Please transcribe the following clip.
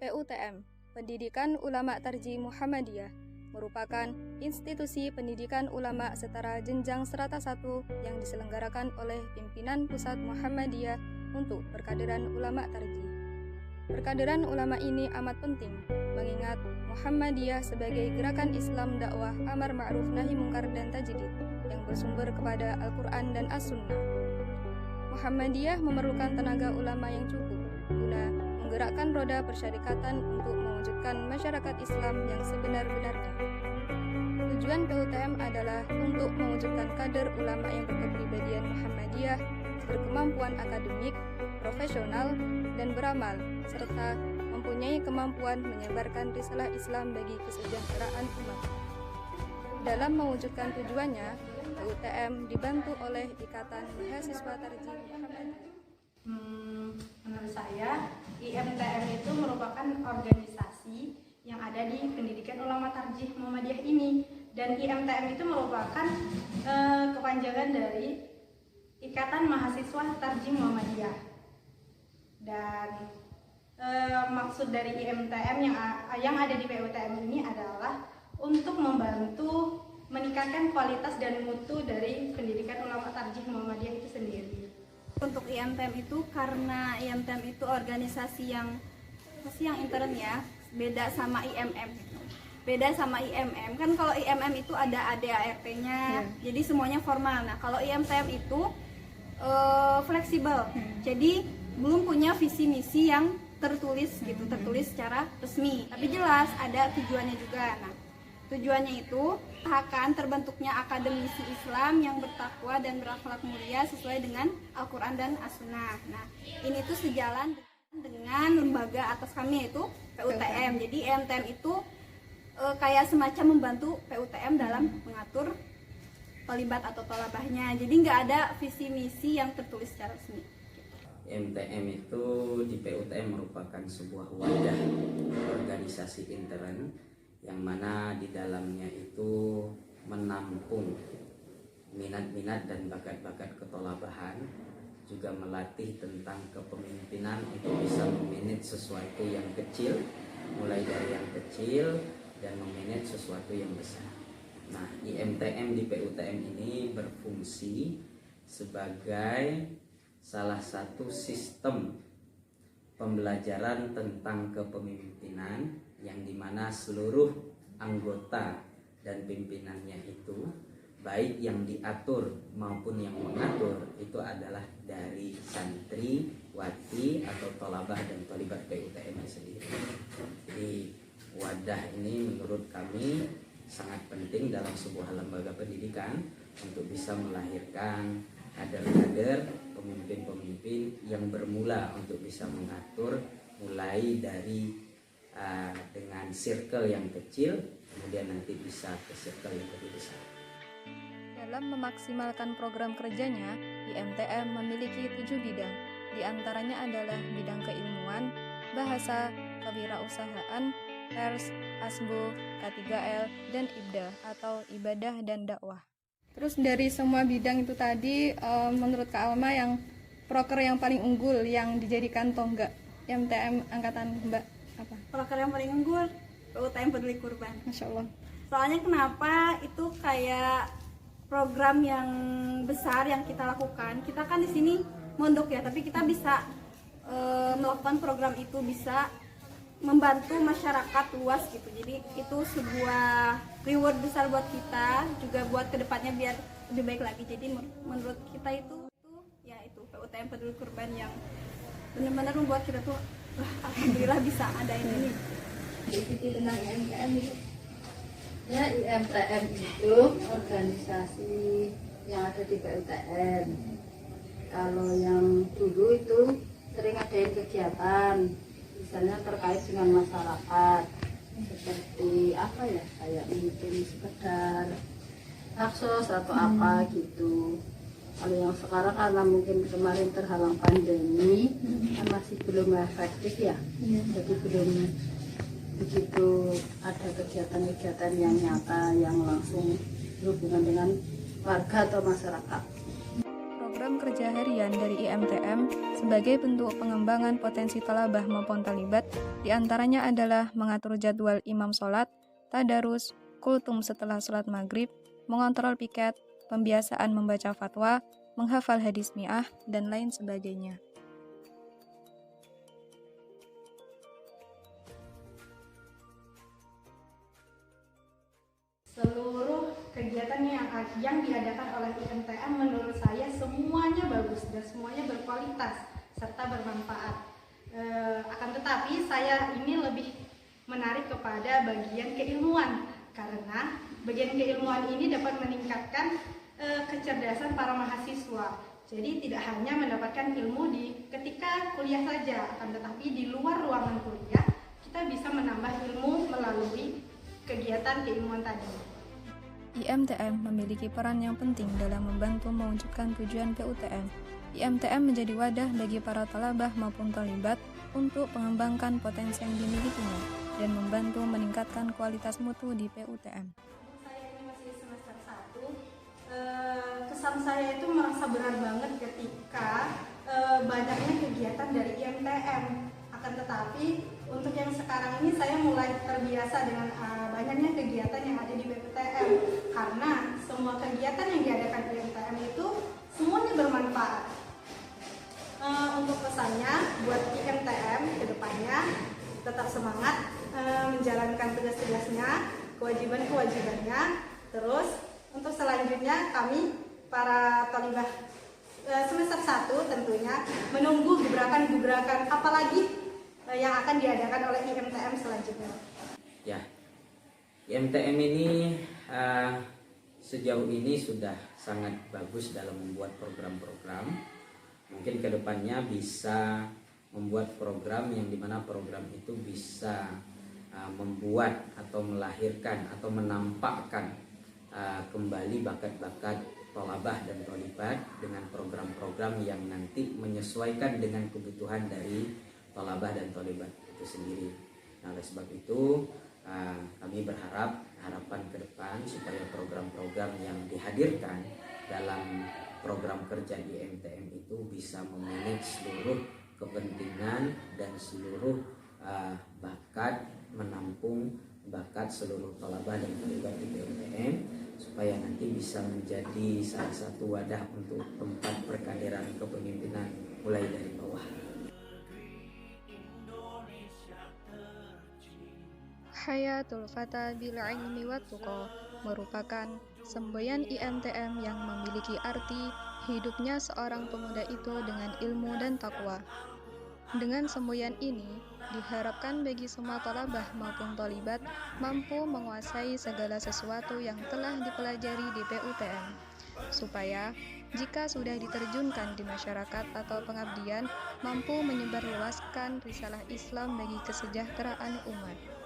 PUTM, Pendidikan Ulama Tarjih Muhammadiyah, merupakan institusi pendidikan ulama setara jenjang strata 1 yang diselenggarakan oleh pimpinan pusat Muhammadiyah untuk perkaderan ulama tarjih. Perkaderan ulama ini amat penting, mengingat Muhammadiyah sebagai gerakan Islam dakwah amar ma'ruf nahi mungkar dan tajdid yang bersumber kepada Al-Quran dan As-Sunnah. Muhammadiyah memerlukan tenaga ulama yang cukup guna menggerakkan roda persyarikatan untuk mewujudkan masyarakat Islam yang sebenar-benarnya. Tujuan PUTM adalah untuk mewujudkan kader ulama yang berkepribadian Muhammadiyah, berkemampuan akademik, profesional, dan beramal, serta mempunyai kemampuan menyebarkan risalah Islam bagi kesejahteraan umat. Dalam mewujudkan tujuannya, PUTM dibantu oleh Ikatan Mahasiswa Tarjih Muhammadiyah. Menurut saya, IMTM itu merupakan organisasi yang ada di Pendidikan Ulama Tarjih Muhammadiyah ini, dan IMTM itu merupakan kepanjangan dari Ikatan Mahasiswa Tarjih Muhammadiyah. Dan maksud dari IMTM yang ada di PUTM ini adalah untuk membantu meningkatkan kualitas dan mutu dari Pendidikan Ulama Tarjih Muhammadiyah itu sendiri. Untuk IMTM itu karena IMTM itu organisasi yang intern ya, beda sama IMM. Beda sama IMM, kan kalau IMM itu ada ADART-nya, jadi semuanya formal. Nah, kalau IMTM itu fleksibel, jadi belum punya visi misi yang tertulis gitu, tertulis secara resmi. Tapi jelas ada tujuannya juga. Nah, tujuannya itu akan terbentuknya akademisi Islam yang bertakwa dan berakhlak mulia sesuai dengan Al-Quran dan As-Sunnah. Nah, ini tuh sejalan dengan lembaga atas kami yaitu PUTM. Jadi IMTM itu kayak semacam membantu PUTM dalam mengatur tolibat atau tolabahnya. Jadi nggak ada visi misi yang tertulis secara resmi. IMTM itu di PUTM merupakan sebuah wadah organisasi intern yang mana di dalamnya itu menampung minat-minat dan bakat-bakat ketolabahan, juga melatih tentang kepemimpinan untuk bisa memanage sesuatu yang kecil, mulai dari yang kecil dan memanage sesuatu yang besar. Nah, IMTM di PUTM ini berfungsi sebagai salah satu sistem pembelajaran tentang kepemimpinan yang dimana seluruh anggota dan pimpinannya itu, baik yang diatur maupun yang mengatur, itu adalah dari santri, wati atau tolabah dan tolibat PUTM sendiri. Jadi wadah ini menurut kami sangat penting dalam sebuah lembaga pendidikan untuk bisa melahirkan kader-kader, pemimpin-pemimpin yang bermula untuk bisa mengatur mulai dari dengan circle yang kecil, kemudian nanti bisa ke circle yang lebih besar. Dalam memaksimalkan program kerjanya, IMTM memiliki 7 bidang. Di antaranya adalah bidang keilmuan, bahasa, kewirausahaan, pers, asbo, K3L, dan IBDA atau ibadah dan dakwah. Terus dari semua bidang itu tadi, menurut Kak Alma yang proker yang paling unggul yang dijadikan tonggak IMTM angkatan Mbak apa? Proker yang paling unggul PUTM Peduli Kurban. Masya Allah. Soalnya kenapa itu kayak program yang besar yang kita lakukan. Kita kan di sini mondok ya, tapi kita bisa melakukan program itu, bisa membantu masyarakat luas gitu. Jadi itu sebuah reward besar buat kita, juga buat kedepannya biar lebih baik lagi. Jadi menurut kita itu ya itu PUTM Peduli Kurban yang benar-benar membuat kita tuh alhamdulillah bisa adain ini. Jadi tentang IMTM itu, ya IMTM itu organisasi yang ada di PUTM. Kalau yang dulu itu sering adain kegiatan, misalnya terkait dengan masyarakat, seperti apa ya, kayak mungkin sekedar aksos atau apa gitu. Kalau yang sekarang karena mungkin kemarin terhalang pandemi, kan masih belum efektif ya, jadi belum begitu ada kegiatan-kegiatan yang nyata yang langsung berhubungan dengan warga atau masyarakat. Program program kerja harian dari IMTM sebagai bentuk pengembangan potensi talabah maupun talibat, diantaranya adalah mengatur jadwal imam sholat, tadarus, kultum setelah sholat maghrib, mengontrol piket, pembiasaan membaca fatwa, menghafal hadis mi'ah, dan lain sebagainya. Seluruh kegiatan yang diadakan oleh IMTM menurut saya semuanya bagus dan semuanya berkualitas serta bermanfaat. Akan tetapi saya ini lebih menarik kepada bagian keilmuan, karena bagian keilmuan ini dapat meningkatkan kecerdasan para mahasiswa. Jadi tidak hanya mendapatkan ilmu ketika kuliah saja, akan tetapi di luar ruangan kuliah kita bisa menambah ilmu melalui kegiatan keilmuan tadi. IMTM memiliki peran yang penting dalam membantu mewujudkan tujuan PUTM. IMTM menjadi wadah bagi para talabah maupun talibat untuk mengembangkan potensi yang dimilikinya dan membantu meningkatkan kualitas mutu di PUTM. Saya ini masih semester 1. Kesan saya itu merasa berat banget ketika banyaknya kegiatan dari IMTM. Akan tetapi untuk yang sekarang ini saya mulai terbiasa dengan banyaknya kegiatan yang ada di PUTM, karena semua kegiatan yang diadakan di IMTM itu semuanya bermanfaat. Untuk pesannya buat IMTM ke depannya tetap semangat menjalankan tugas-tugasnya, kewajiban-kewajibannya. Terus untuk selanjutnya kami para talibah semester 1 tentunya menunggu gebrakan-gebrakan apalagi yang akan diadakan oleh IMTM selanjutnya. Ya, IMTM ini sejauh ini sudah sangat bagus dalam membuat program-program. Mungkin kedepannya bisa membuat program yang dimana program itu bisa membuat atau melahirkan atau menampakkan kembali bakat-bakat thalabah dan thalibat dengan program-program yang nanti menyesuaikan dengan kebutuhan dari thalabah dan thalibat itu sendiri. Nah, oleh sebab itu kami harapan ke depan supaya program-program yang dihadirkan dalam program kerja di IMTM itu bisa memanage seluruh kepentingan dan seluruh bakat, menampung bakat seluruh thalabah dan thalibat di IMTM supaya nanti bisa menjadi salah satu wadah untuk tempat perkaderan kepemimpinan mulai dari bawah. Hayatul Fata bil Ilmi wat Tuqa merupakan semboyan IMTM yang memiliki arti hidupnya seorang pemuda itu dengan ilmu dan takwa. Dengan semboyan ini, diharapkan bagi semua thalabah maupun thalibat mampu menguasai segala sesuatu yang telah dipelajari di PUTM, supaya jika sudah diterjunkan di masyarakat atau pengabdian, mampu menyebarluaskan risalah Islam bagi kesejahteraan umat.